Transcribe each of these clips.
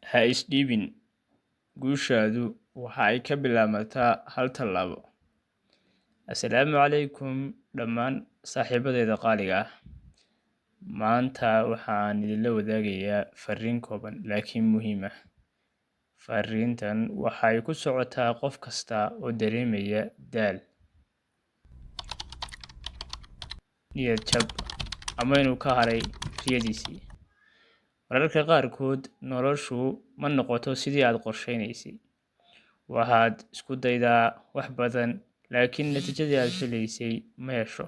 Ha is-dhiibin, guushaadu waxa ay ka bilaabataa hal tallaabo. Assalaamu calaykum dhammaan saaxiibadeyda qaaliga ah. Maanta waxaan idinla wadaagayaa fariin kooban laakiin muhiim ah. Fariintan waxay ku socotaa qof kasta oo dareemaya daal, niyad jab, ama inuu ka haray riyadiisii. Mararka qaarkood noloshu ma noqoto sidii aad qorsheynaysay. Waxaad isku daydaa wax badan, laakiin natiijadii aad filaysay ma hesho.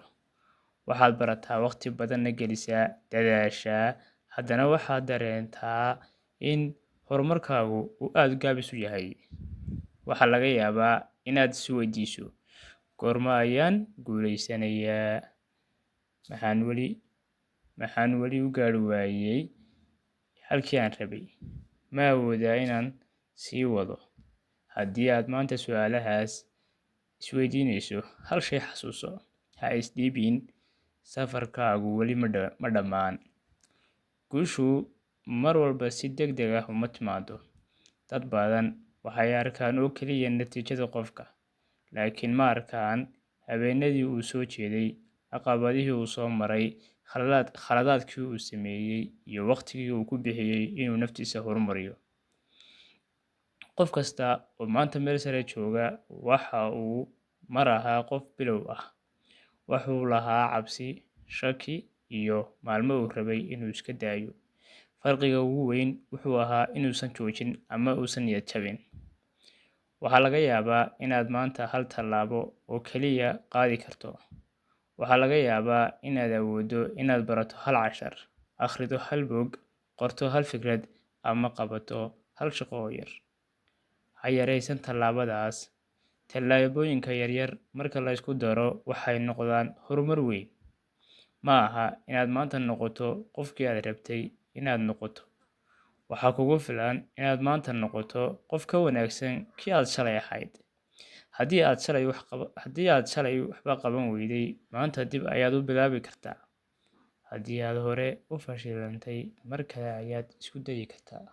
Waxaad barataa waqti badanna gelisaa, dadaashaa, haddana waxaad dareentaa in horumarkaagu uu aad gaabis u yahay. Waxaa laga yaabaa inaad is weydiiso, goorma ayaan guuleysanayaa? Maxaan weli u gaari waayay halkii aan rabay? Ma awoodaa inaan sii wado? Haddii aad maanta su'aalahaas isweydiinayso, hal shay xasuuso: ha is-dhiibin, safarkaagu weli ma dhammaan. Guushu mar walba si degdeg ah uma timaado. Dad badan waxay arkaan oo keliya natiijada qofka, laakiin ma arkaan habeenadii uu soo jeeday, caqabadihii uu soo maray, khaladaadkii uu sameeyay, iyo waqtigii uu ku bixiyay inuu naftiisa horumariyo. Qof kasta oo maanta meel sare jooga waxa uu mar ahaa qof bilow ah. Wuxuu lahaa cabsi, shaki, iyo maalmo uu rabay inuu iska daayo. Farqiga ugu weyn wuxuu ahaa inuusan joojin ama uusan niyad jabin. Waxaa laga yaabaa inaad maanta hal tallaabo oo keliya qaadi karto. Waxaa laga yaabaa inaad awooddo inaad barato hal cashar, akhrido hal buug, qorto hal fikrad, ama qabato hal shaqo oo yar. Ha yaraysan tallaabadaas. Tallaabooyinka yaryar marka la isku daro waxay noqdaan horumar weyn. Ma aha inaad maanta noqoto qofkii aad rabtay inaad noqoto. Waxaa kugu filan inaad maanta noqoto qof ka wanaagsan kii aad shalay ahayd. Haddii aad shalay waxba qaban weyday, maanta dib ayaad u bilaabi kartaa. Haddii aad hore u fashilantay, mar kale ayaad isku dayi kartaa.